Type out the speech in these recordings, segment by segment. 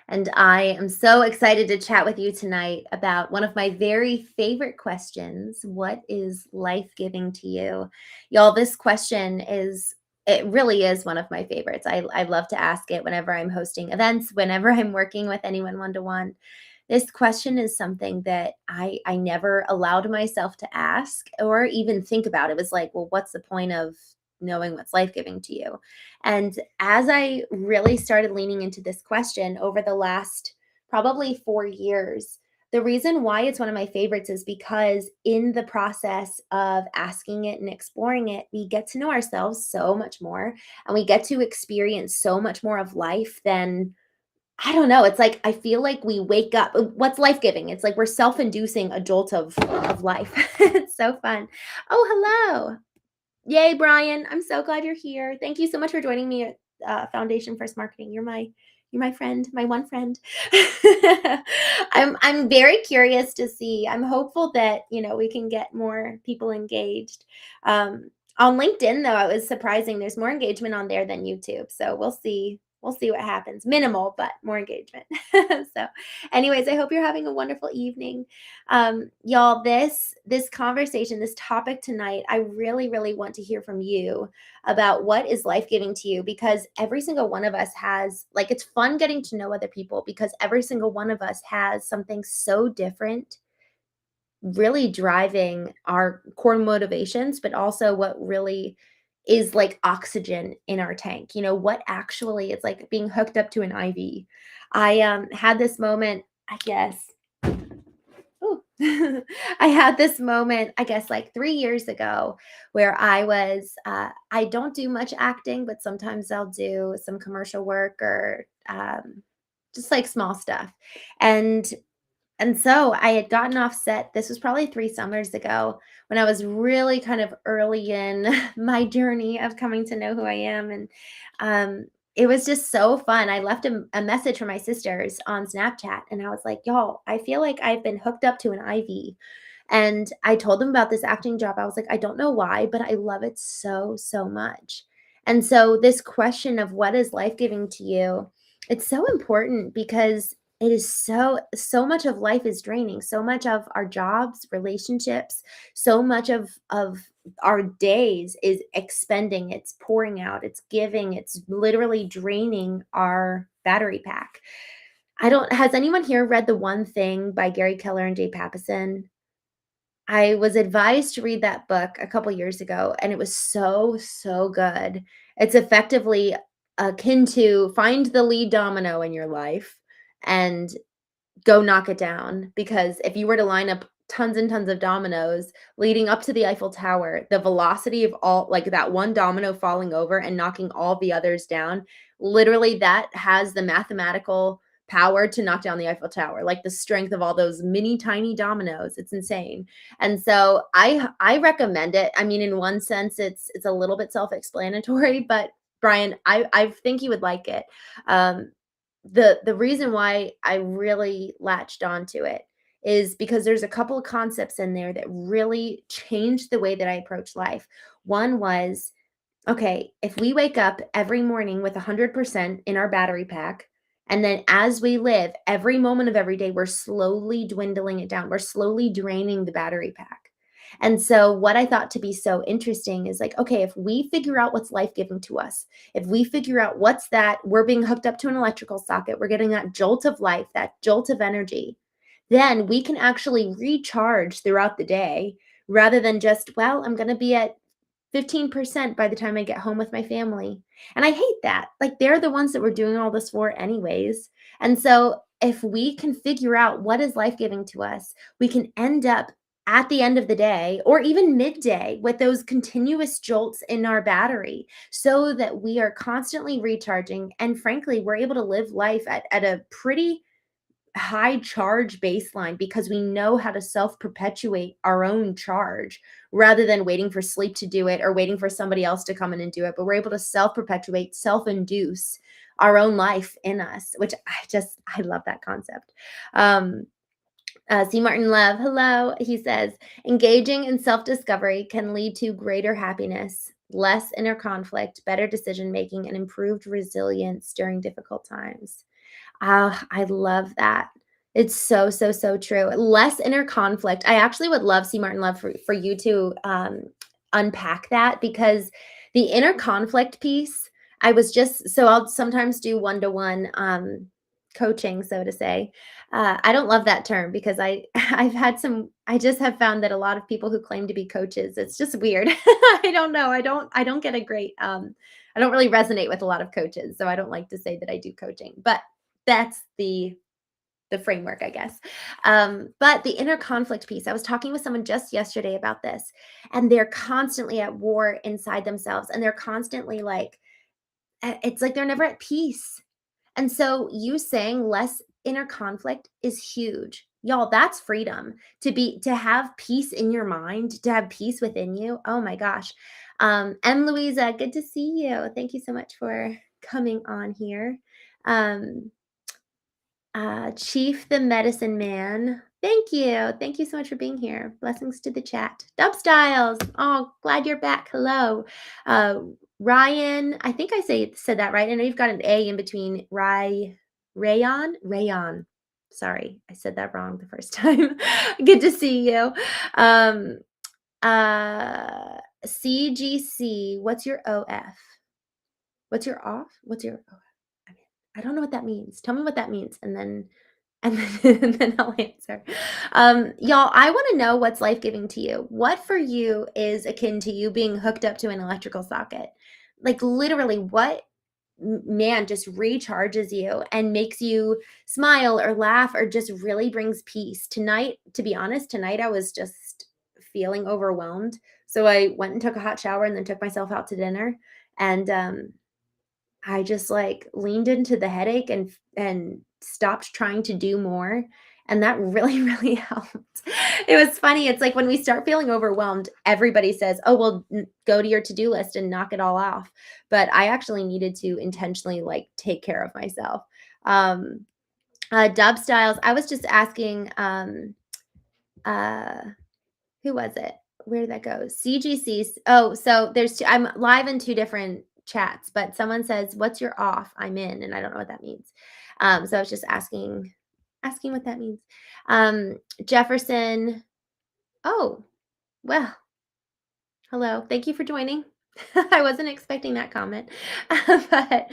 And I am so excited to chat with you tonight about one of my very favorite questions. What is life giving to you? Y'all, this question it really is one of my favorites. I love to ask it whenever I'm hosting events, whenever I'm working with anyone one to one. This question is something that I never allowed myself to ask or even think about. It was like, well, what's the point of knowing what's life giving to you? And as I really started leaning into this question over the last probably 4 years, the reason why it's one of my favorites is because in the process of asking it and exploring it, we get to know ourselves so much more and we get to experience so much more of life than I don't know. It's like I feel like we wake up. What's life giving? It's like we're self-inducing a jolt of life. It's so fun. Oh, hello. Yay, Brian. I'm so glad you're here. Thank you so much for joining me at Foundation First Marketing. You're my friend, my one friend. I'm very curious to see. I'm hopeful that, we can get more people engaged. On LinkedIn, though, it was surprising. There's more engagement on there than YouTube. So we'll see. We'll see what happens. Minimal, but more engagement. So, anyways, I hope you're having a wonderful evening. Y'all, this conversation, this topic tonight, I really, really want to hear from you about what is life giving to you, because every single one of us has, like, it's fun getting to know other people because every single one of us has something so different really driving our core motivations, but also what really is like oxygen in our tank. What actually it's like being hooked up to an IV. I had this moment, I guess. Ooh. I had this moment, I guess, like 3 years ago, where I don't do much acting, but sometimes I'll do some commercial work or just like small stuff. And and so I had gotten off set. This was probably 3 summers ago when I was really kind of early in my journey of coming to know who I am, and, it was just so fun. I left a message for my sisters on Snapchat, and I was like, "Y'all, I feel like I've been hooked up to an IV." And I told them about this acting job. I was like, "I don't know why, but I love it so, so much." And so this question of what is life-giving to you, it's so important because it is so much of life is draining. So much of our jobs, relationships, so much of our days is expending, it's pouring out, it's giving, it's literally draining our battery pack. I don't Has anyone here read The One Thing by Gary Keller and Jay Papasan? I was advised to read that book a couple years ago, and it was so, so good. It's effectively akin to find the lead domino in your life and go knock it down, because if you were to line up tons and tons of dominoes leading up to the Eiffel Tower, the velocity of all, like, that one domino falling over and knocking all the others down, literally that has the mathematical power to knock down the Eiffel Tower, like the strength of all those mini tiny dominoes. It's insane. And so I recommend it. I mean, in one sense, it's a little bit self-explanatory, but Brian, I think you would like it. Um, the reason why I really latched onto it is because there's a couple of concepts in there that really changed the way that I approach life. One was, okay, if we wake up every morning with 100% in our battery pack, and then as we live every moment of every day, we're slowly dwindling it down. We're slowly draining the battery pack. And so, what I thought to be so interesting is like, okay, if we figure out what's life giving to us, if we figure out what's that, we're being hooked up to an electrical socket, we're getting that jolt of life, that jolt of energy, then we can actually recharge throughout the day rather than just, well, I'm going to be at 15% by the time I get home with my family. And I hate that. Like, they're the ones that we're doing all this for anyways. And so if we can figure out what is life giving to us, we can end up at the end of the day or even midday with those continuous jolts in our battery so that we are constantly recharging. And frankly, we're able to live life at a pretty high charge baseline because we know how to self perpetuate our own charge rather than waiting for sleep to do it or waiting for somebody else to come in and do it. But we're able to self perpetuate, self induce our own life in us, which I love that concept. Um, C. Martin Love, hello. He says, engaging in self discovery can lead to greater happiness, less inner conflict, better decision making, and improved resilience during difficult times. Ah, I love that. It's so, so, so true. Less inner conflict. I actually would love, see Martin, love for you to unpack that, because the inner conflict piece, I was just, so I'll sometimes do one-to-one coaching, so to say. I don't love that term because I've had some, I just have found that a lot of people who claim to be coaches, it's just weird. I don't know. I don't get a great I don't really resonate with a lot of coaches, so I don't like to say that I do coaching. But that's the framework, I guess. But the inner conflict piece, I was talking with someone just yesterday about this, and they're constantly at war inside themselves, and they're constantly like, it's like they're never at peace. And so you saying less inner conflict is huge. Y'all, that's freedom, to have peace in your mind, to have peace within you. Oh my gosh. M. Louisa, good to see you. Thank you so much for coming on here. Um, Chief the Medicine Man. Thank you. Thank you so much for being here. Blessings to the chat. Dub Styles. Oh, glad you're back. Hello. Uh, Ryan, I think I said that right. I know you've got an A in between Rayon. Sorry, I said that wrong the first time. Good to see you. Um, CGC, what's your OF? What's your off? What's your OF? I don't know what that means. Tell me what that means, and then I'll answer. Y'all, I want to know what's life-giving to you. What for you is akin to you being hooked up to an electrical socket? Like literally, what man just recharges you and makes you smile or laugh or just really brings peace? Tonight, to be honest, tonight I was just feeling overwhelmed. So I went and took a hot shower and then took myself out to dinner. And I just, like, leaned into the headache and stopped trying to do more, and that really, really helped. It was funny, it's like when we start feeling overwhelmed, everybody says, "Oh, well, n go to your to-do list and knock it all off," but I actually needed to intentionally, like, take care of myself. Um, Dub Styles, I was just asking, uh who was it? Where did that go? CGC. Oh, so there's two, I'm live in two different chats, but someone says, "What's your off?" I'm in, and I don't know what that means. So I was just asking what that means. Jefferson. Oh, well, hello. Thank you for joining. I wasn't expecting that comment. But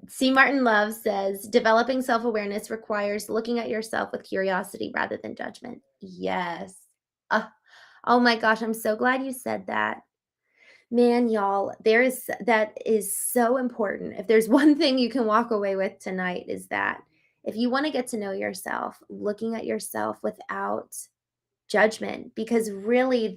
C. Martin Love says, developing self awareness requires looking at yourself with curiosity rather than judgment. Yes. Uh, Oh my gosh, I'm so glad you said that. Man, y'all, that is so important. If there's one thing you can walk away with tonight, is that if you want to get to know yourself, looking at yourself without judgment, because really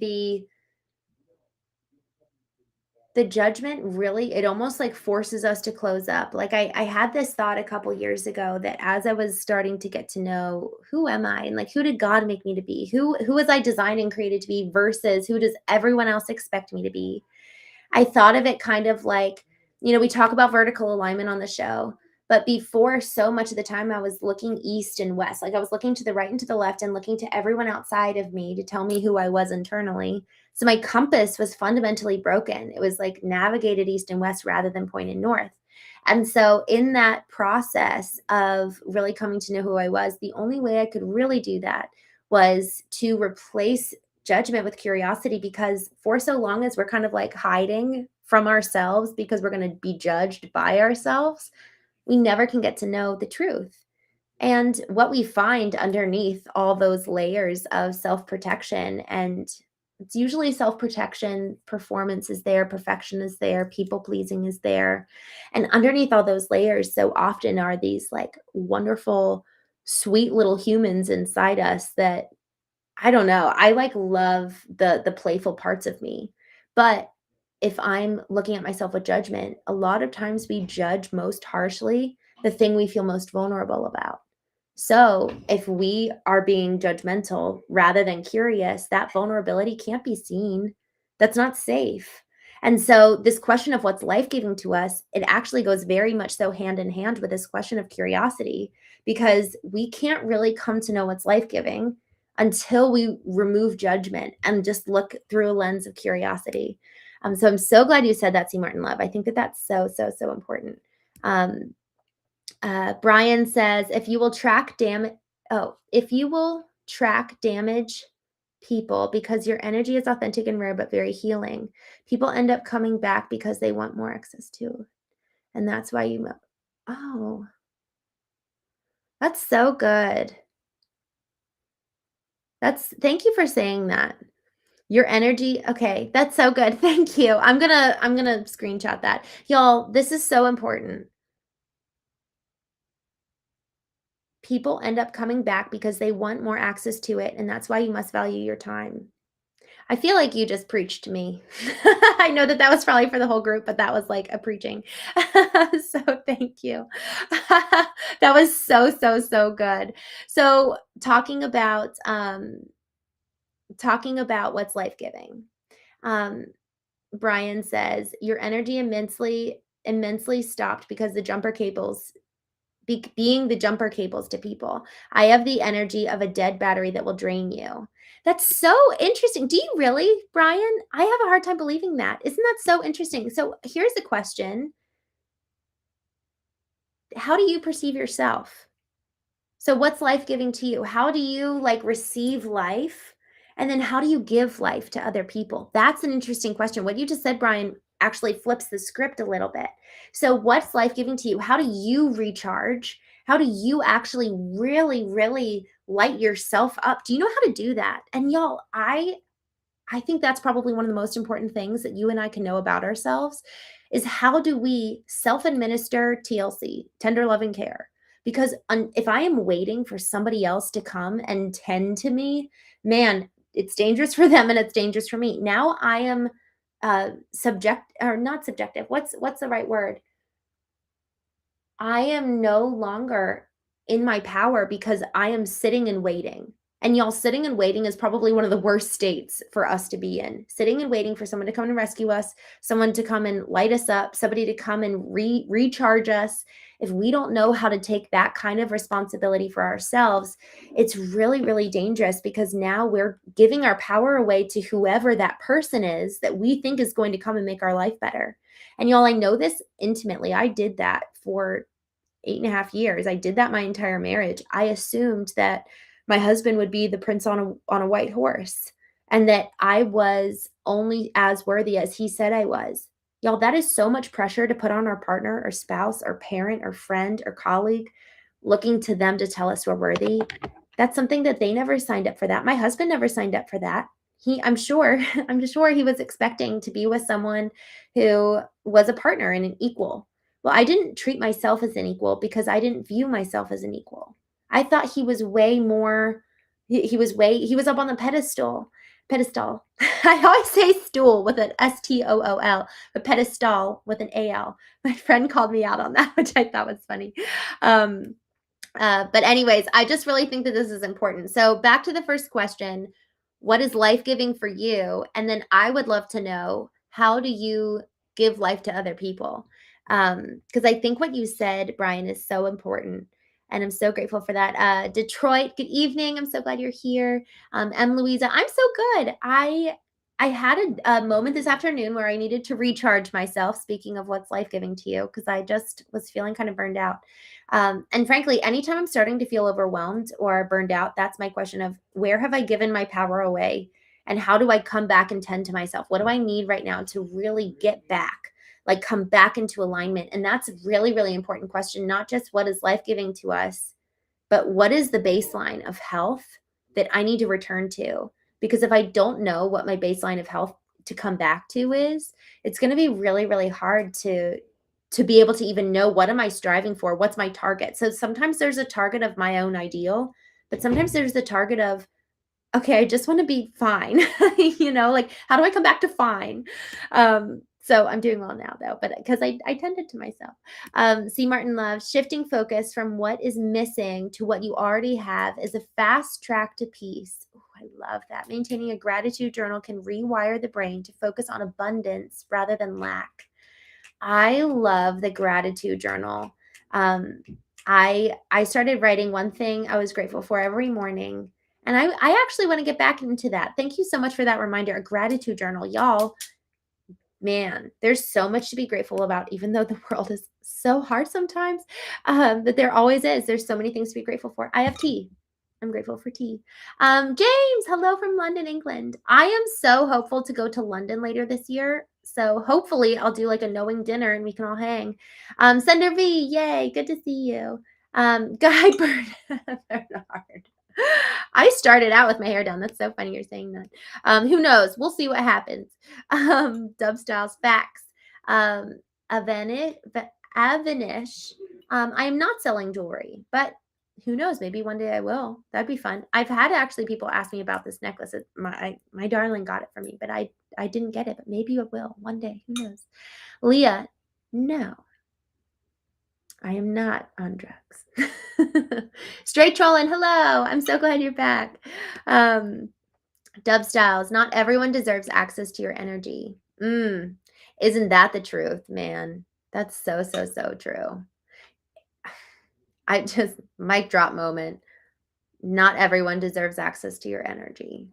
the judgment, really, it almost like forces us to close up. Like I had this thought a couple years ago that as I was starting to get to know, who am I, and like who did God make me to be? Who was I designed and created to be versus who does everyone else expect me to be? I thought of it kind of like, we talk about vertical alignment on the show, but before, so much of the time I was looking east and west. Like I was looking to the right and to the left and looking to everyone outside of me to tell me who I was internally. So my compass was fundamentally broken. It was like navigated east and west rather than pointed north. And so in that process of really coming to know who I was, the only way I could really do that was to replace judgment with curiosity, because for so long as we're kind of like hiding from ourselves because we're going to be judged by ourselves, we never can get to know the truth. And what we find underneath all those layers of self-protection, and it's usually self-protection, performance is there, perfection is there, people pleasing is there. And underneath all those layers so often are these like wonderful, sweet little humans inside us that, I don't know. I like love the playful parts of me. But if I'm looking at myself with judgment, a lot of times we judge most harshly the thing we feel most vulnerable about. So if we are being judgmental rather than curious, that vulnerability can't be seen. That's not safe. And so this question of what's life-giving to us, it actually goes very much so hand in hand with this question of curiosity, because we can't really come to know what's life-giving until we remove judgment and just look through a lens of curiosity. So I'm so glad you said that, C. Martin Love. I think that that's so, so, so important. Um, Brian says, if you will track damage people because your energy is authentic and rare but very healing, people end up coming back because they want more access to. And that's why oh, that's so good. Thank you for saying that. Your energy, okay, that's so good. Thank you. I'm gonna screenshot that. Y'all, this is so important. People end up coming back because they want more access to it, and that's why you must value your time. I feel like you just preached to me. I know that was probably for the whole group, but that was like a preaching. So thank you. That was so, so, so good. So talking about what's life-giving. Um, Brian says, your energy immensely stopped because the jumper cables being the jumper cables to people. I have the energy of a dead battery that will drain you. That's so interesting. Do you really, Brian? I have a hard time believing that. Isn't that so interesting? So here's the question. How do you perceive yourself? So what's life-giving to you? How do you like receive life? And then how do you give life to other people? That's an interesting question. What you just said, Brian, actually flips the script a little bit. So what's life-giving to you? How do you recharge? How do you actually really, really light yourself up? Do you know how to do that? And y'all, I think that's probably one of the most important things that you and I can know about ourselves is how do we self-administer TLC, tender loving care? Because if I am waiting for somebody else to come and tend to me, man, it's dangerous for them and it's dangerous for me. Now I am not subjective. What's the right word? I am no longer in my power because I am sitting and waiting. And y'all, sitting and waiting is probably one of the worst states for us to be in. Sitting and waiting for someone to come and rescue us, someone to come and light us up, somebody to come and recharge us. If we don't know how to take that kind of responsibility for ourselves, it's really, really dangerous because now we're giving our power away to whoever that person is that we think is going to come and make our life better. And y'all, I know this intimately. I did that for 8.5 years. I did that my entire marriage. I assumed that my husband would be the prince on a white horse and that I was only as worthy as he said I was. Y'all, that is so much pressure to put on our partner or spouse or parent or friend or colleague, looking to them to tell us we're worthy. That's something that they never signed up for that. My husband never signed up for that. I'm sure he was expecting to be with someone who was a partner and an equal. Well, I didn't treat myself as an equal because I didn't view myself as an equal. I thought he was way more, he was up on the pedestal. I always say stool with an STOOL, but pedestal with an AL. My friend called me out on that, which I thought was funny. But anyways, I just really think that this is important. So back to the first question, what is life-giving for you? And then I would love to know, how do you give life to other people? Because I think what you said, Brian, is so important. And I'm so grateful for that. Detroit, good evening. I'm so glad you're here. Louisa, I'm so good. I had a moment this afternoon where I needed to recharge myself, speaking of what's life-giving to you, because I just was feeling kind of burned out. And frankly, anytime I'm starting to feel overwhelmed or burned out, that's my question of where have I given my power away? And how do I come back and tend to myself? What do I need right now to really get back, like come back into alignment? And that's a really, really important question, not just what is life-giving to us, but what is the baseline of health that I need to return to? Because if I don't know what my baseline of health to come back to is, it's going to be really, really hard to be able to even know what am I striving for? What's my target? So sometimes there's a target of my own ideal, but sometimes there's the target of, okay, I just want to be fine. Like how do I come back to fine? So I'm doing well now though, but because I tended to myself. C. Martin Love, shifting focus from what is missing to what you already have is a fast track to peace. Ooh, I love that. Maintaining a gratitude journal can rewire the brain to focus on abundance rather than lack. I love the gratitude journal. I started writing one thing I was grateful for every morning. And I actually want to get back into that. Thank you so much for that reminder. A gratitude journal. Y'all, man, there's so much to be grateful about, even though the world is so hard sometimes, but there always is. There's so many things to be grateful for. I have tea. I'm grateful for tea. James, hello from London, England. I am so hopeful to go to London later this year. So hopefully I'll do like a knowing dinner and we can all hang. Sender V, yay, good to see you. Guy Bernard. I started out with my hair down. That's so funny you're saying that. Who knows? We'll see what happens. Dub Styles, facts. Avanish, Avanish. I am not selling jewelry, but who knows? Maybe one day I will. That'd be fun. I've had actually people ask me about this necklace. My darling got it for me, but I didn't get it. But maybe it will one day. Who knows? Leah, no, I am not on drugs. Straight trolling. Hello. I'm so glad you're back. Dub Styles. Not everyone deserves access to your energy. Isn't that the truth, man? That's so, so, so true. I just, mic drop moment. Not everyone deserves access to your energy.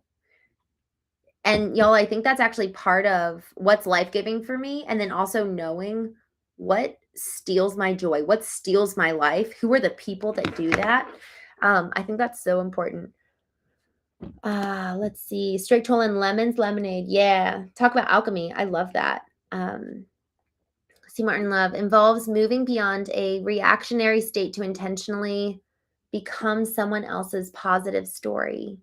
And y'all, I think that's actually part of what's life-giving for me. And then also knowing what steals my joy, what steals my life, who are the people that do that. I think that's so important. Let's see. Straight trolling lemons, lemonade. Yeah. Talk about alchemy. I love that. C. Martin Love involves moving beyond a reactionary state to intentionally become someone else's positive story.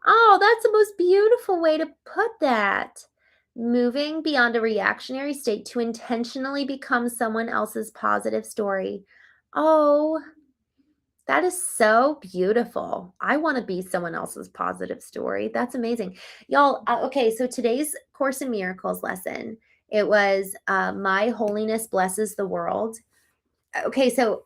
Oh, that's the most beautiful way to put that. Moving beyond a reactionary state to intentionally become someone else's positive story. Oh, that is so beautiful. I want to be someone else's positive story. That's amazing. Y'all, okay, so today's Course in Miracles lesson, it was My Holiness Blesses the World. Okay, so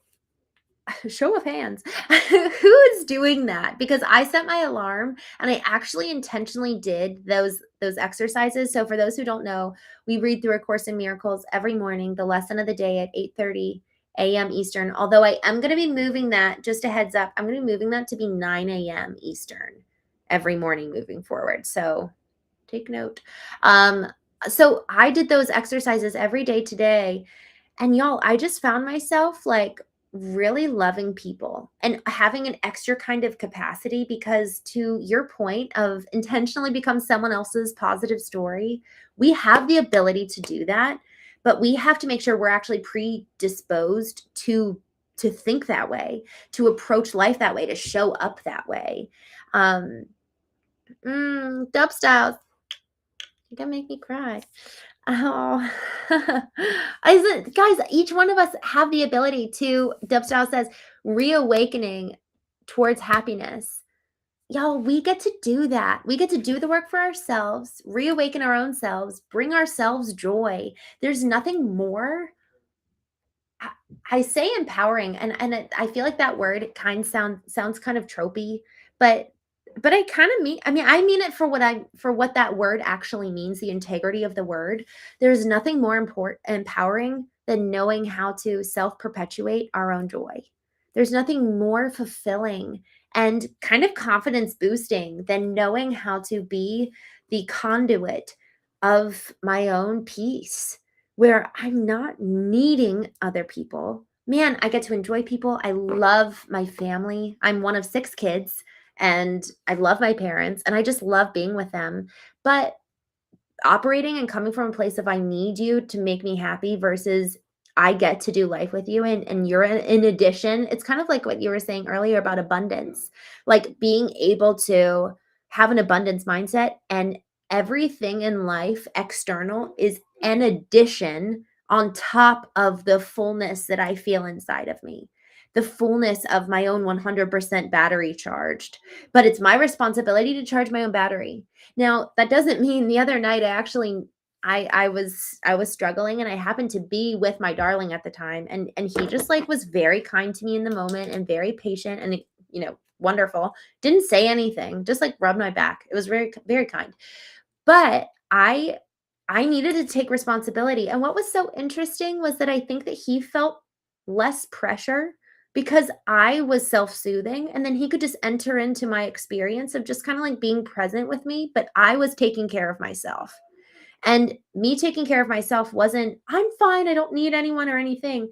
show of hands. Who is doing that? Because I set my alarm and I actually intentionally did those exercises. So for those who don't know, we read through A Course in Miracles every morning, the lesson of the day at 8:30 a.m. Eastern. Although I am going to be moving that, just a heads up, I'm going to be moving that to be 9 a.m. Eastern every morning moving forward. So take note. So I did those exercises every day today. And y'all, I just found myself like really loving people and having an extra kind of capacity because to your point of intentionally become someone else's positive story, we have the ability to do that, but we have to make sure we're actually predisposed to think that way, to approach life that way, to show up that way. Dub Styles, you're gonna make me cry. Oh, guys, each one of us have the ability to, Dub Style says, reawakening towards happiness. Y'all, we get to do that. We get to do the work for ourselves, reawaken our own selves, bring ourselves joy. There's nothing more. I say empowering, and I feel like that word sounds kind of tropey, but I kind of mean, I mean it for what that word actually means, the integrity of the word. There's nothing more empowering than knowing how to self-perpetuate our own joy. There's nothing more fulfilling and kind of confidence boosting than knowing how to be the conduit of my own peace, where I'm not needing other people. Man, I get to enjoy people. I love my family. I'm one of 6 kids. And I love my parents and I just love being with them. But operating and coming from a place of I need you to make me happy versus I get to do life with you and you're in addition, it's kind of like what you were saying earlier about abundance, like being able to have an abundance mindset and everything in life external is an addition on top of the fullness that I feel inside of me, the fullness of my own 100% battery charged. But it's my responsibility to charge my own battery. Now, that doesn't mean the other night I was struggling and I happened to be with my darling at the time and he just like was very kind to me in the moment and very patient and wonderful. Didn't say anything, just like rubbed my back. It was very, very kind. But I needed to take responsibility. And what was so interesting was that I think that he felt less pressure because I was self-soothing and then he could just enter into my experience of just kind of like being present with me, but I was taking care of myself. And me taking care of myself wasn't, "I'm fine, I don't need anyone or anything."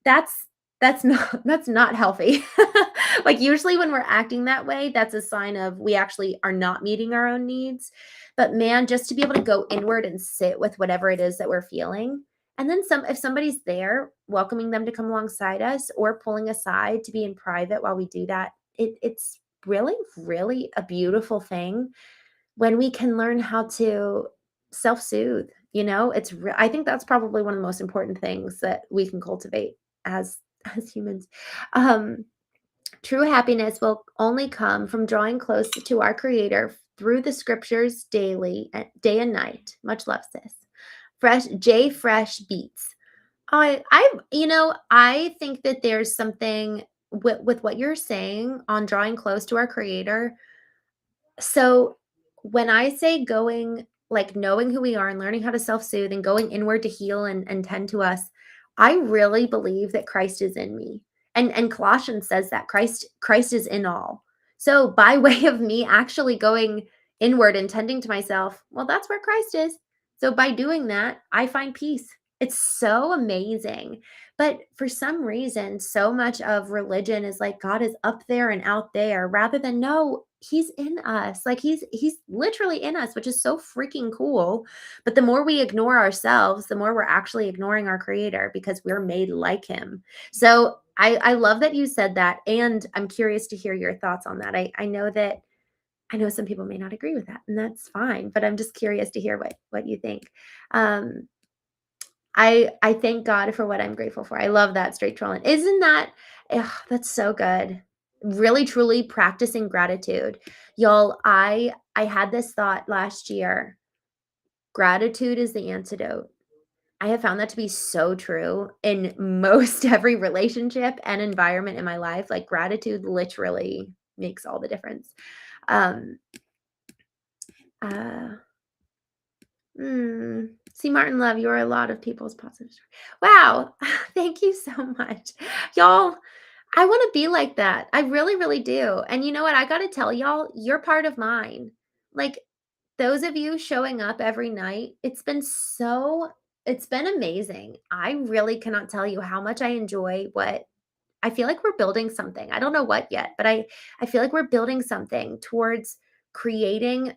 That's that's not that's not healthy. Like, usually when we're acting that way, that's a sign of we actually are not meeting our own needs. But man, just to be able to go inward and sit with whatever it is that we're feeling, and then if somebody's there, welcoming them to come alongside us or pulling aside to be in private while we do that, it's really, really a beautiful thing when we can learn how to self-soothe, I think that's probably one of the most important things that we can cultivate as as humans. Um, True happiness will only come from drawing close to our creator through the scriptures daily, day and night. Much love, sis. Fresh beats. I think that there's something with what you're saying on drawing close to our creator. So, when I say going like, knowing who we are and learning how to self-soothe and going inward to heal and tend to us, I really believe that Christ is in me. And Colossians says that Christ is in all. So, by way of me actually going inward and tending to myself, well, that's where Christ is. So, by doing that, I find peace. It's so amazing. But for some reason, so much of religion is like God is up there and out there rather than no, he's in us. Like he's literally in us, which is so freaking cool. But the more we ignore ourselves, the more we're actually ignoring our creator because we're made like him. So I love that you said that. And I'm curious to hear your thoughts on that. I know some people may not agree with that, and that's fine. But I'm just curious to hear what you think. Um, I thank God for what I'm grateful for. I love that straight trolling. Isn't that ugh, that's so good. Really truly practicing gratitude. Y'all, I had this thought last year. Gratitude is the antidote. I have found that to be so true in most every relationship and environment in my life. Like gratitude literally makes all the difference. Um uh See, Martin Love, you're a lot of people's positive story. Wow. Thank you so much. Y'all, I want to be like that. I really, really do. And you know what? I got to tell y'all, you're part of mine. Like those of you showing up every night, it's been amazing. I really cannot tell you how much I enjoy what I feel like we're building something. I don't know what yet, but I feel like we're building something towards creating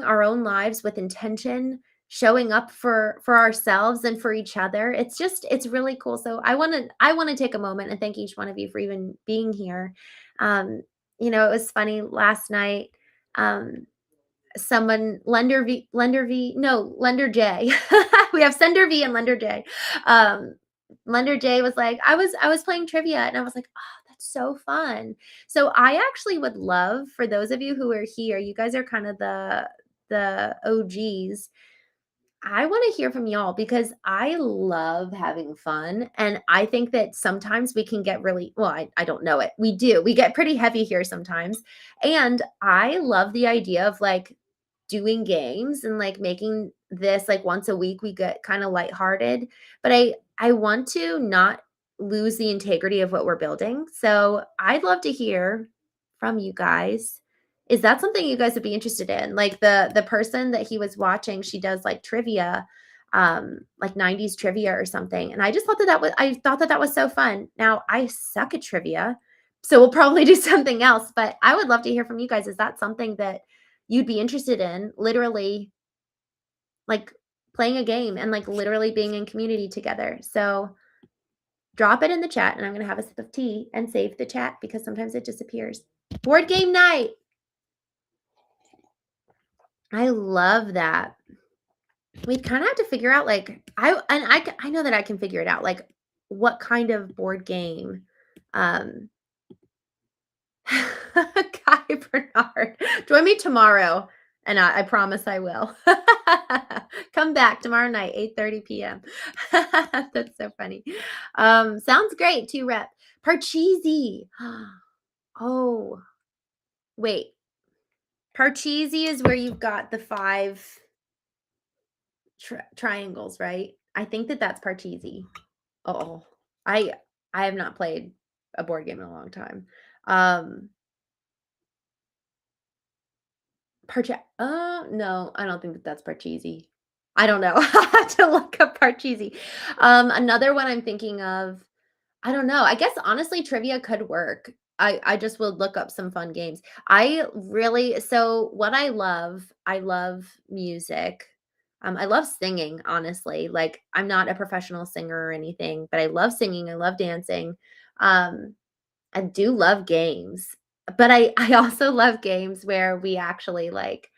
our own lives with intention, showing up for ourselves and for each other. It's really cool. So I want to take a moment and thank each one of you for even being here. Um, it was funny last night. Um, Someone Lender J. We have Sender V and Lender J. Lender J was like, I was playing trivia and I was like, "Oh, that's so fun." So I actually would love for those of you who are here, you guys are kind of the OGs. I want to hear from y'all because I love having fun. And I think that sometimes we can get really, well, I don't know it. We do. We get pretty heavy here sometimes. And I love the idea of like doing games and like making this like once a week we get kind of lighthearted. But I want to not lose the integrity of what we're building. So I'd love to hear from you guys. Is that something you guys would be interested in? Like the person that he was watching, she does like trivia, like 90s trivia or something. And I thought that was so fun. Now I suck at trivia, so we'll probably do something else, but I would love to hear from you guys. Is that something that you'd be interested in? Literally like playing a game and like literally being in community together. So drop it in the chat and I'm going to have a sip of tea and save the chat because sometimes it disappears. Board game night. I love that. We'd kind of have to figure out like I know that I can figure it out like what kind of board game. Um Guy Bernard, join me tomorrow, and I promise I will. Come back tomorrow night, 8:30 p.m. That's so funny. Sounds great. 2 rep. Parcheesi. Oh, wait. Parcheesi is where you've got the 5 triangles, right? I think that that's Parcheesi. Oh, I I have not played a board game in a long time. Um, no, I don't think that that's Parcheesi. I don't know. I have to look up Parcheesi. Another one I'm thinking of, I don't know. I guess honestly, trivia could work. I just would look up some fun games. I really so what I love music. I love singing, honestly. Like I'm not a professional singer or anything, but I love singing. I love dancing. Um, I do love games, but I also love games where we actually like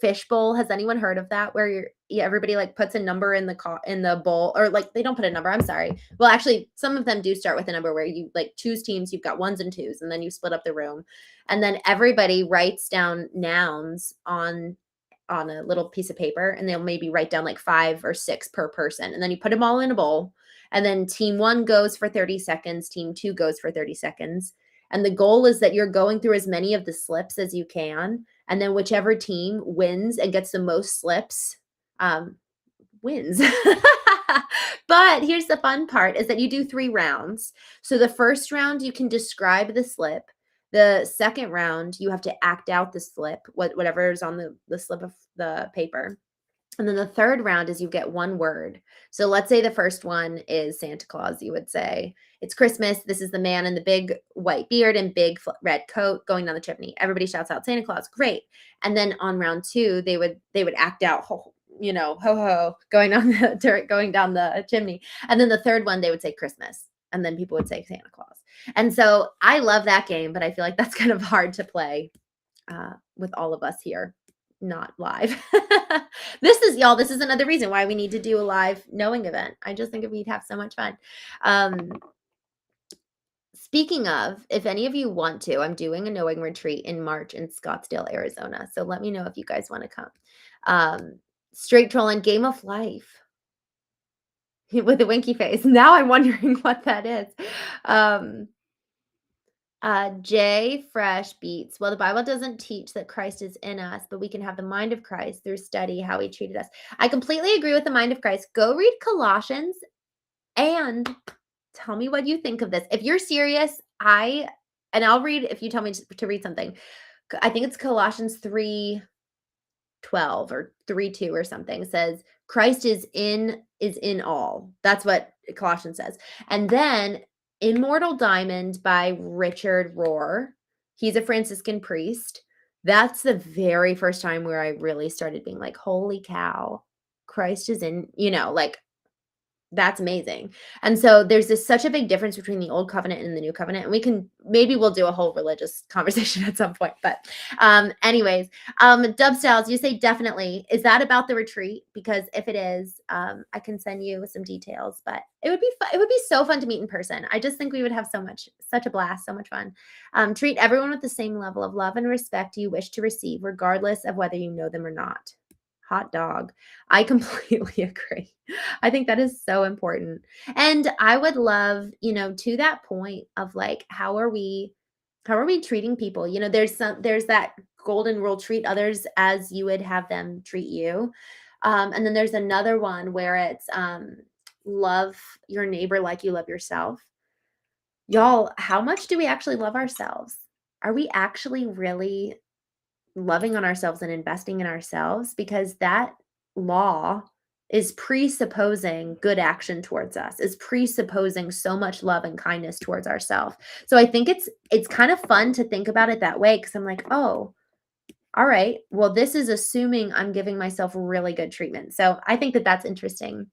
fishbowl. Has anyone heard of that? Where everybody like puts a number in in the bowl, or like they don't put a number. I'm sorry. Well, actually, some of them do start with a number where you like choose teams. You've got ones and twos, and then you split up the room, and then everybody writes down nouns on a little piece of paper, and they'll maybe write down like 5 or 6 per person, and then you put them all in a bowl, and then team 1 goes for 30 seconds, team 2 goes for 30 seconds, and the goal is that you're going through as many of the slips as you can, and then whichever team wins and gets the most slips, wins. But here's the fun part is that you do 3 rounds. So the first round, you can describe the slip. The second round, you have to act out the slip, whatever is on the slip of the paper. And then the third round is you get 1 word. So let's say the first one is Santa Claus. You would say, it's Christmas. This is the man in the big white beard and big red coat going down the chimney. Everybody shouts out Santa Claus. Great. And then on round 2, they would act out, ho, ho ho, going down the chimney. And then the third one, they would say Christmas. And then people would say Santa Claus. And so I love that game, but I feel like that's kind of hard to play with all of us here, not live. This is another reason why we need to do a live knowing event. I just think we'd have so much fun. Speaking of, if any of you want to, I'm doing a knowing retreat in March in Scottsdale, Arizona. So let me know if you guys want to come. Straight trolling Game of Life with a winky face. Now I'm wondering what that is. J Fresh Beats. Well, the Bible doesn't teach that Christ is in us, but we can have the mind of Christ through study how he treated us. I completely agree with the mind of Christ. Go read Colossians and tell me what you think of this. If you're serious, I'll read if you tell me to read something. I think it's Colossians 3:12 or 3:2 or something. It says Christ is in all. That's what Colossians says. And then Immortal Diamond by Richard Rohr. He's a Franciscan priest. That's the very first time where I really started being like, holy cow, Christ is in, like that's amazing. And so there's such a big difference between the old covenant and the new covenant. And we'll do a whole religious conversation at some point. But anyways, Dub Styles, you say definitely. Is that about the retreat? Because if it is, I can send you some details, but it would be fun. It would be so fun to meet in person. I just think we would have such a blast, so much fun. Treat everyone with the same level of love and respect you wish to receive, regardless of whether you know them or not. Hot dog. I completely agree. I think that is so important. And I would love, to that point of like, how are we treating people? There's that golden rule, treat others as you would have them treat you. And then there's another one where it's love your neighbor like you love yourself. Y'all, how much do we actually love ourselves? Are we actually really loving on ourselves and investing in ourselves? Because that law is presupposing good action towards us, is presupposing so much love and kindness towards ourselves. So I think it's kind of fun to think about it that way, because I'm like, oh, all right, well, this is assuming I'm giving myself really good treatment. So I think that that's interesting.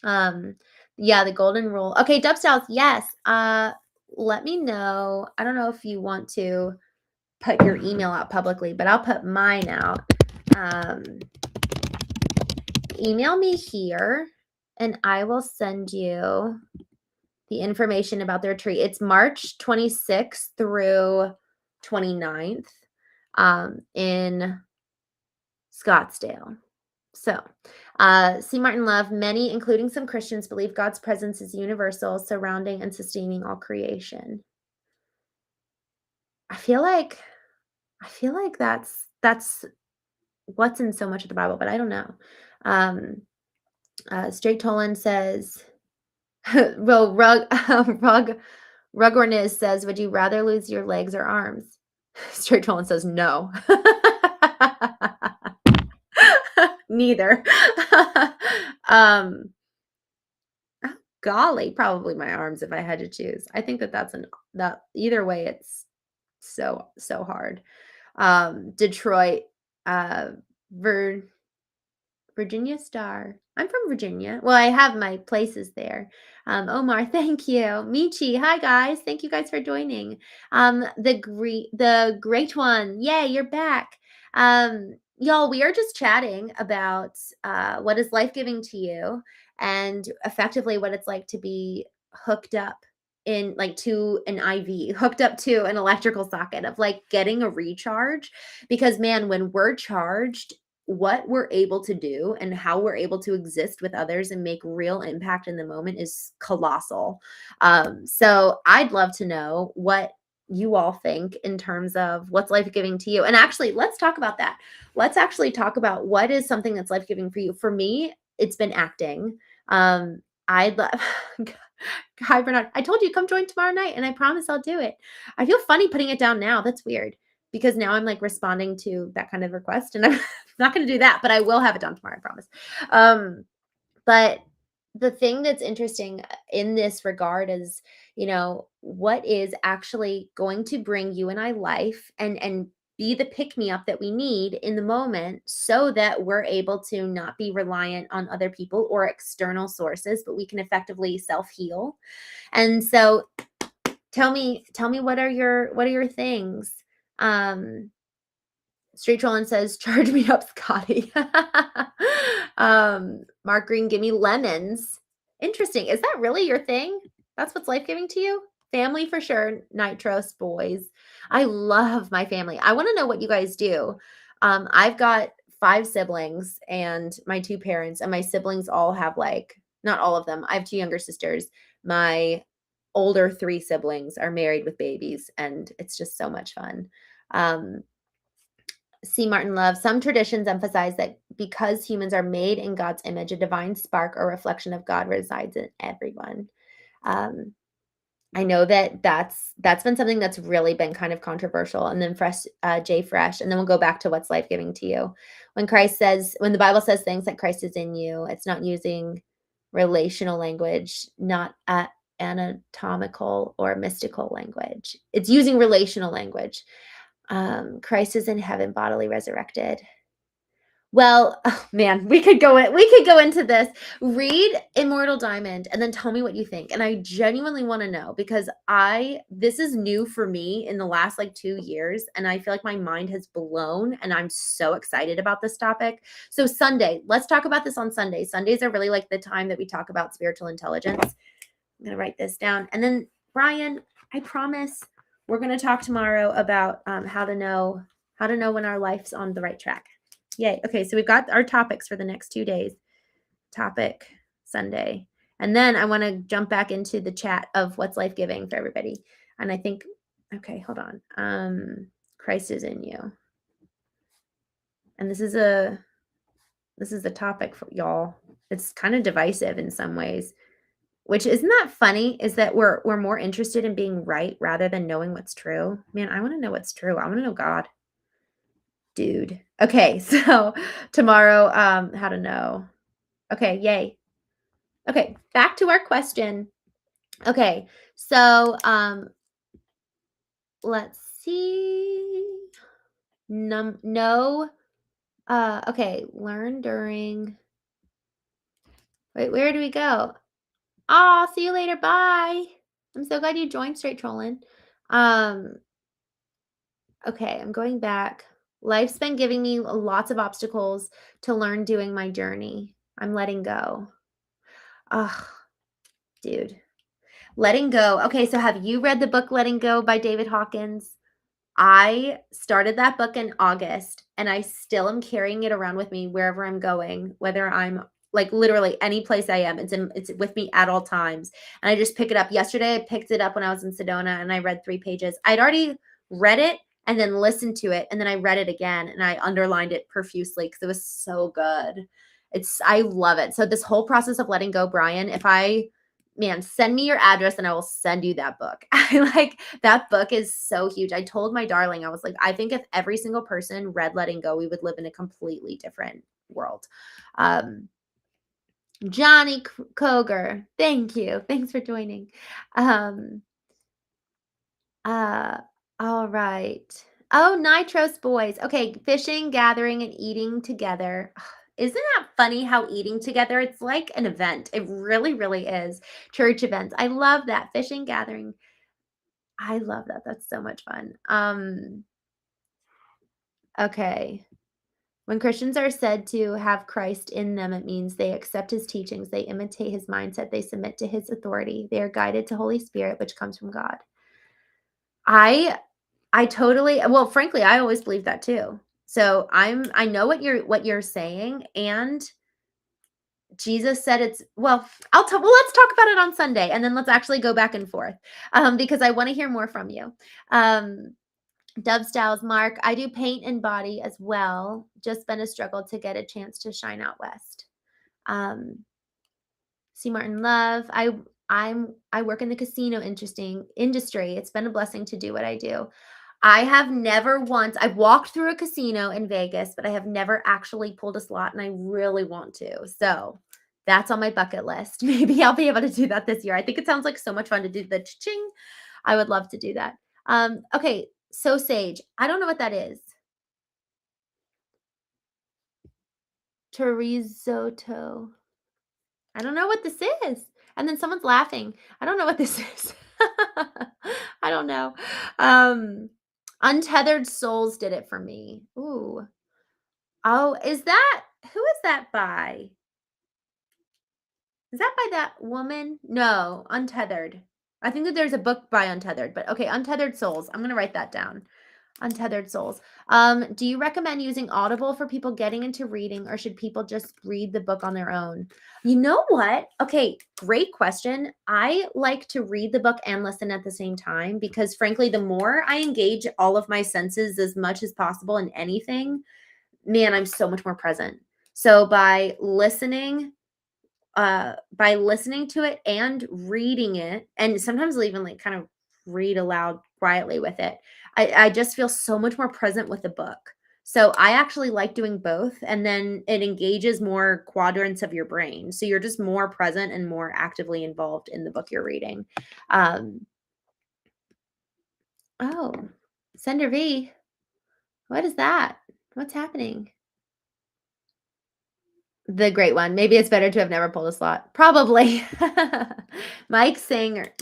Yeah, the golden rule. Okay, Dub Styles, yes. Let me know. I don't know if you want to put your email out publicly, but I'll put mine out. Email me here and I will send you the information about the retreat. It's March 26th through 29th in Scottsdale. So, C. Martin Love, many, including some Christians, believe God's presence is universal, surrounding and sustaining all creation. I feel like that's what's in so much of the Bible, but I don't know. Straight Tolan says, well, Rugorniz says, would you rather lose your legs or arms? Straight Tolan says no. Neither. um, oh, golly, probably my arms if I had to choose. I think that that either way, it's so hard. Detroit, uh, Vir Virginia Star. I'm from Virginia. Well, I have my places there. Omar, thank you. Michi, hi guys. Thank you guys for joining. The great one. Yay, you're back. Y'all, we are just chatting about what is life giving to you and effectively what it's like to be hooked up in like to an IV, hooked up to an electrical socket of like getting a recharge. Because man, when we're charged, what we're able to do and how we're able to exist with others and make real impact in the moment is colossal. So I'd love to know what you all think in terms of what's life giving to you. And actually, let's talk about that. Let's actually talk about what is something that's life giving for you. For me, it's been acting. I'd love. Hi, Bernard. I told you come join tomorrow night, and I promise I'll do it. I feel funny putting it down now. That's weird because now I'm like responding to that kind of request, and I'm not going to do that, but I will have it done tomorrow, I promise. But the thing that's interesting in this regard is, what is actually going to bring you and I life and be the pick me up that we need in the moment so that we're able to not be reliant on other people or external sources, but we can effectively self-heal. And so tell me what are your things? Street Trolling says, charge me up, Scotty. Mark Green, give me lemons. Interesting. Is that really your thing? That's what's life giving to you? Family for sure. Nitros boys. I love my family. I want to know what you guys do. I've got 5 siblings and my 2 parents, and my siblings all have not all of them. I have 2 younger sisters. My older 3 siblings are married with babies, and it's just so much fun. C. Martin Love, some traditions emphasize that because humans are made in God's image, a divine spark or reflection of God resides in everyone. I know that's been something that's really been kind of controversial. And then Jay Fresh, and then we'll go back to what's life giving to you. When the Bible says things like Christ is in you, it's not using relational language, not anatomical or mystical language. It's using relational language. Christ is in heaven, bodily resurrected. Well, oh man, we could go into this. Read Immortal Diamond and then tell me what you think. And I genuinely want to know because this is new for me in the last 2 years, and I feel like my mind has blown, and I'm so excited about this topic. So Sunday, let's talk about this on Sunday. Sundays are really the time that we talk about spiritual intelligence. I'm going to write this down. And then Brian, I promise we're going to talk tomorrow about how to know when our life's on the right track. Yay. Okay, so we've got our topics for the next 2 days. Topic Sunday. And then I want to jump back into the chat of what's life giving for everybody. And I think, okay, hold on. Christ is in you. And this is a topic for y'all. It's kind of divisive in some ways. Which isn't that funny, is that we're more interested in being right rather than knowing what's true. Man, I want to know what's true. I want to know God. Dude. Okay, so tomorrow, how to know. Okay, yay. Okay, back to our question. Okay, so let's see. Okay, learn during. Wait, where do we go? Oh, see you later. Bye. I'm so glad you joined Straight Trolling. Okay, I'm going back. Life's been giving me lots of obstacles to learn doing my journey. I'm letting go. Ugh, dude. Letting go. Okay, so have you read the book Letting Go by David Hawkins? I started that book in August, and I still am carrying it around with me wherever I'm going, whether I'm literally any place I am. It's with me at all times. And I just pick it up. Yesterday, I picked it up when I was in Sedona, and I read 3 pages. I'd already read it and then listened to it, and then I read it again, and I underlined it profusely because it was so good. I love it. So this whole process of letting go, Brian, send me your address and I will send you that book. That book is so huge. I told my darling, I was like, I think if every single person read Letting Go, we would live in a completely different world. Um, Johnny Koger, thank you. Thanks for joining. Um, uh, all right. Oh, Nitros boys. Okay, fishing, gathering, and eating together. Isn't that funny how eating together, it's like an event. It really, really is. Church events. I love that. Fishing, gathering. I love that. That's so much fun. Okay. When Christians are said to have Christ in them, it means they accept his teachings, they imitate his mindset, they submit to his authority, they are guided to Holy Spirit, which comes from God. I I totally well, frankly, I always believe that too. So I know what you're saying, and Jesus said it's well, let's talk about it on Sunday, and then let's actually go back and forth, because I want to hear more from you. Um, Dove Styles, Mark, I do paint and body as well. Just been a struggle to get a chance to shine out west. Um, C. Martin Love, I work in the casino interesting industry. It's been a blessing to do what I do. I have never once I've walked through a casino in Vegas, but I have never actually pulled a slot, and I really want to. So that's on my bucket list. Maybe I'll be able to do that this year. I think it sounds like so much fun to do the ching. I would love to do that. Okay, so Sage, I don't know what that is. Risotto. I don't know what this is. And then someone's laughing. I don't know what this is. I don't know. Untethered Souls did it for me. Ooh. Oh, who is that by? Is that by that woman? No, Untethered. I think that there's a book by Untethered, but okay, Untethered Souls. I'm gonna write that down. Untethered Souls. Do you recommend using Audible for people getting into reading, or should people just read the book on their own? You know what? Okay, great question. I like to read the book and listen at the same time because, frankly, the more I engage all of my senses as much as possible in anything, man, I'm so much more present. So by listening to it and reading it, and sometimes I'll even like kind of read aloud quietly with it, I just feel so much more present with the book. So I actually like doing both, and then it engages more quadrants of your brain. So you're just more present and more actively involved in the book you're reading. Um, oh, Sender V, what is that? What's happening? The great one. Maybe it's better to have never pulled a slot. Probably. Mike Sanger,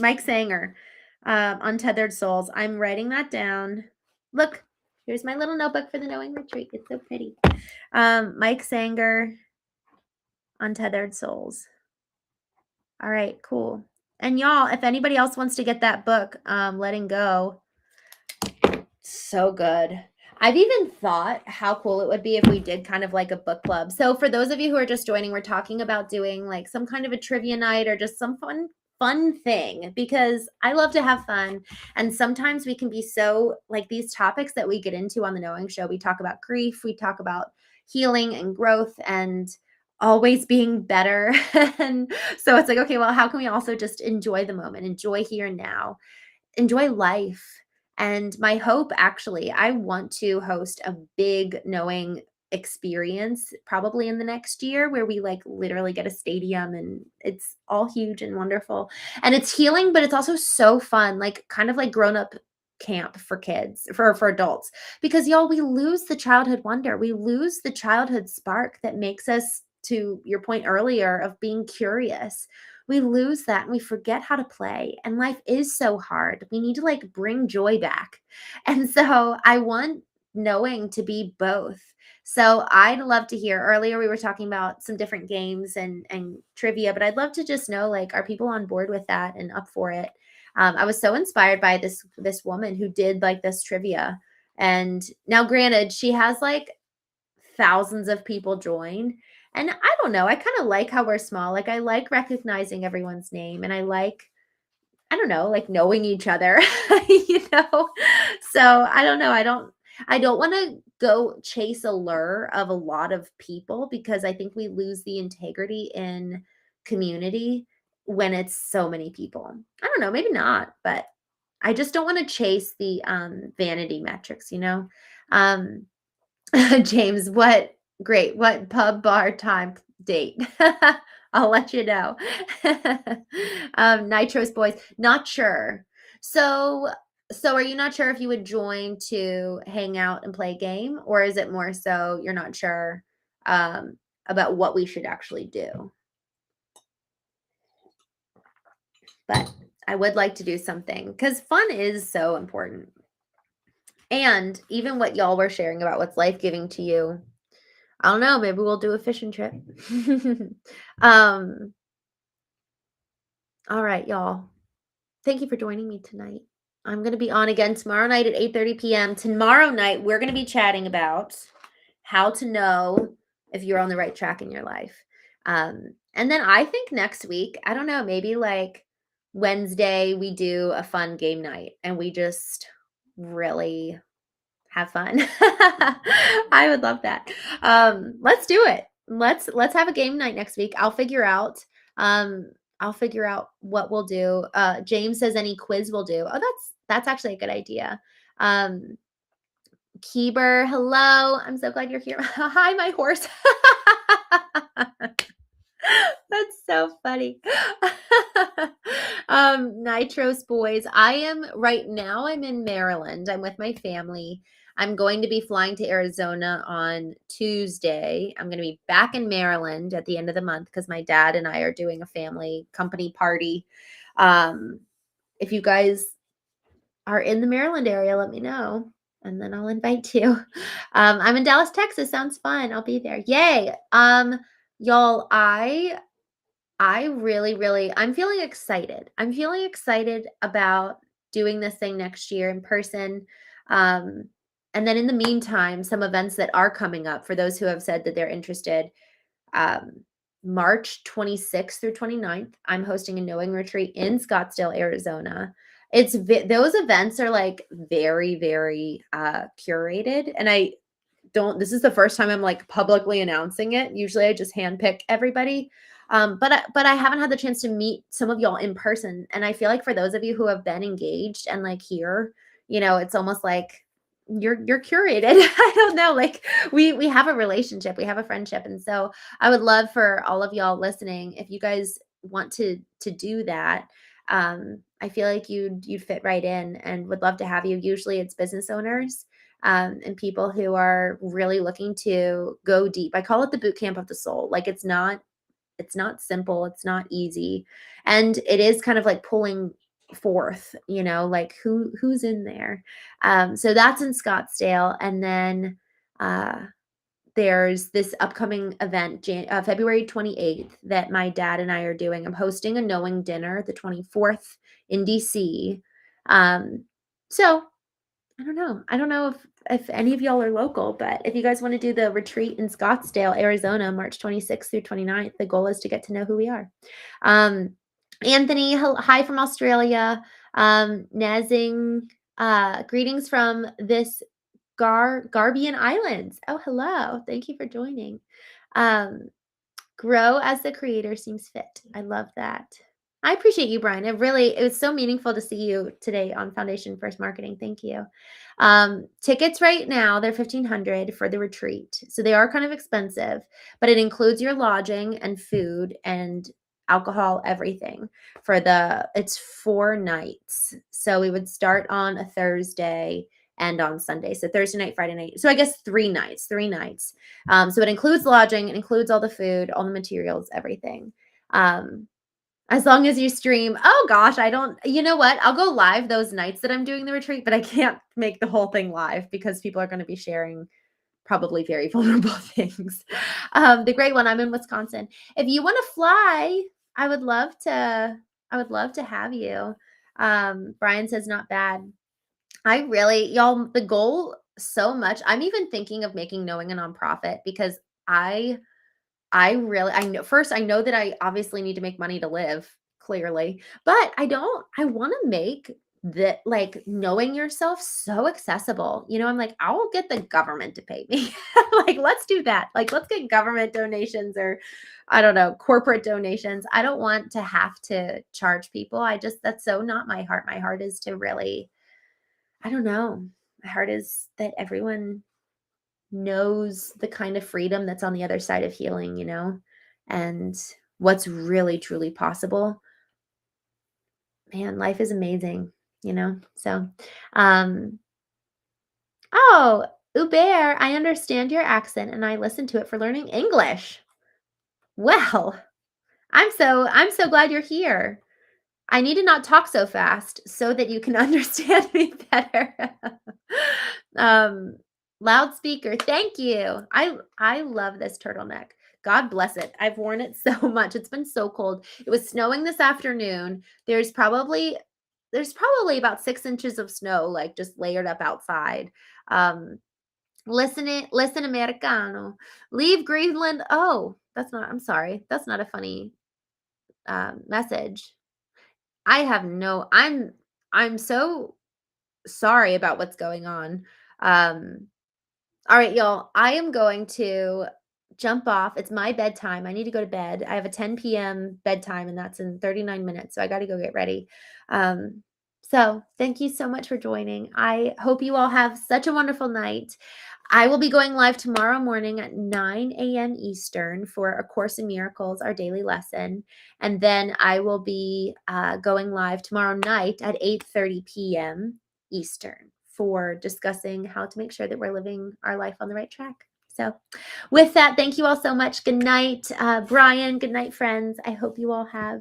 Untethered Souls. I'm writing that down. Look, here's my little notebook for the Knowing Retreat. It's so pretty. Mike Sanger, Untethered Souls. All right, cool. And y'all, if anybody else wants to get that book, Letting Go, so good. I've even thought how cool it would be if we did kind of like a book club. So for those of you who are just joining, we're talking about doing like some kind of a trivia night or just some fun thing, because I love to have fun. And sometimes we can be so like these topics that we get into on the Knowing Show. We talk about grief, we talk about healing and growth and always being better. And so it's like, okay, well, how can we also just enjoy the moment, enjoy here and now, enjoy life? And my hope, actually, I want to host a big knowing experience probably in the next year where we like literally get a stadium and it's all huge and wonderful. And it's healing, but it's also so fun, like kind of like grown up camp for kids, for adults. Because y'all, we lose the childhood wonder. We lose the childhood spark that makes us, to your point earlier, of being curious. We lose that and we forget how to play. And life is so hard. We need to like bring joy back. And so I want knowing to be both. So I'd love to hear. Earlier we were talking about some different games and trivia, but I'd love to just know, like, are people on board with that and up for it? I was so inspired by this woman who did like this trivia. And now granted, she has like thousands of people join. And I don't know, I kind of like how we're small. Like I like recognizing everyone's name, and I like, I don't know, like knowing each other, you know? So I don't know. I don't want to go chase a lure of a lot of people, because I think we lose the integrity in community when it's so many people. I don't know, maybe not, but I just don't want to chase the vanity metrics, you know? Um James, what Great. What pub, bar, time, date? I'll let you know. Nitro's boys, not sure. So, so are you not sure if you would join to hang out and play a game, or is it more so you're not sure um, about what we should actually do? But I would like to do something because fun is so important. And even what y'all were sharing about what's life giving to you, I don't know, maybe we'll do a fishing trip. um, all right, y'all. Thank you for joining me tonight. I'm going to be on again tomorrow night at 8:30 p.m. Tomorrow night, we're going to be chatting about how to know if you're on the right track in your life. And then I think next week, I don't know, maybe like Wednesday, we do a fun game night and we just really have fun. I would love that. Let's do it. Let's have a game night next week. Um I'll figure out what we'll do. James says any quiz we'll do. Oh, that's actually a good idea. Um Keeber, hello. I'm so glad you're here. Hi, my horse. That's so funny. Nitros boys. I'm in Maryland. I'm with my family. I'm going to be flying to Arizona on Tuesday. I'm going to be back in Maryland at the end of the month because my dad and I are doing a family company party. If you guys are in the Maryland area, let me know and then I'll invite you. I'm in Dallas, Texas. Sounds fun. I'll be there. Yay. Y'all, I really, really, I'm feeling excited. I'm feeling excited about doing this thing next year in person. Um, and then in the meantime, some events that are coming up for those who have said that they're interested. Um, March 26th through 29th, I'm hosting a knowing retreat in Scottsdale, Arizona. Those events are like very, very curated. And this is the first time I'm like publicly announcing it. Usually I just handpick everybody. But I haven't had the chance to meet some of y'all in person. And I feel like for those of you who have been engaged and like here, it's almost like you're curated. I don't know. Like we have a relationship, we have a friendship. And so I would love for all of y'all listening, if you guys want to do that. I feel like you'd fit right in and would love to have you. Usually it's business owners and people who are really looking to go deep. I call it the boot camp of the soul. Like it's not simple, it's not easy, and it is kind of like pulling forth, like who's in there. So that's in Scottsdale, and then there's this upcoming event, February 28th, that my dad and I are doing. I'm hosting a knowing dinner the 24th in DC. So I don't know. I don't know if any of y'all are local, but if you guys want to do the retreat in Scottsdale, Arizona, March 26th through 29th, the goal is to get to know who we are. Anthony, hi from Australia. Nazing, greetings from this Garbian Islands. Oh, hello. Thank you for joining. Grow as the creator seems fit. I love that. I appreciate you, Brian. It was so meaningful to see you today on Foundation First Marketing. Thank you. Tickets right now, they're $1,500 for the retreat. So they are kind of expensive, but it includes your lodging and food and alcohol, everything it's 4 nights. So we would start on a Thursday and on Sunday. So Thursday night, Friday night. So I guess 3 nights. So it includes lodging, it includes all the food, all the materials, everything. As long as you stream. Oh gosh, you know what? I'll go live those nights that I'm doing the retreat, but I can't make the whole thing live because people are going to be sharing probably very vulnerable things. The great one, I'm in Wisconsin. If you want to fly, I would love to have you. Brian says not bad. Y'all, the goal so much. I'm even thinking of making knowing a nonprofit because I know that I obviously need to make money to live, clearly, but I want to make that, like, knowing yourself so accessible. I'm like, I will get the government to pay me. Like, let's do that. Like, let's get government donations or I don't know, corporate donations. I don't want to have to charge people. That's so not my heart. My heart is to really, I don't know. My heart is that everyone knows the kind of freedom that's on the other side of healing, and what's really truly possible, man, life is amazing. So, um, oh, Hubert, I understand your accent and I listened to it for learning English. Well, I'm so glad you're here. I need to not talk so fast so that you can understand me better. um, Loudspeaker, thank you. I love this turtleneck. God bless it. I've worn it so much. It's been so cold. It was snowing this afternoon. There's probably about 6 inches of snow, like just layered up outside. Um, listen, Americano. Leave Greenland. Oh, I'm sorry. That's not a funny message. I have no I'm so sorry about what's going on. Um, all right, y'all. I am going to jump off. It's my bedtime. I need to go to bed. I have a 10 p.m. bedtime, and that's in 39 minutes. So I got to go get ready. So thank you so much for joining. I hope you all have such a wonderful night. I will be going live tomorrow morning at 9 a.m. Eastern for A Course in Miracles, our daily lesson. And then I will be going live tomorrow night at 8:30 p.m. Eastern for discussing how to make sure that we're living our life on the right track. So with that, thank you all so much. Good night, Brian. Good night, friends. I hope you all have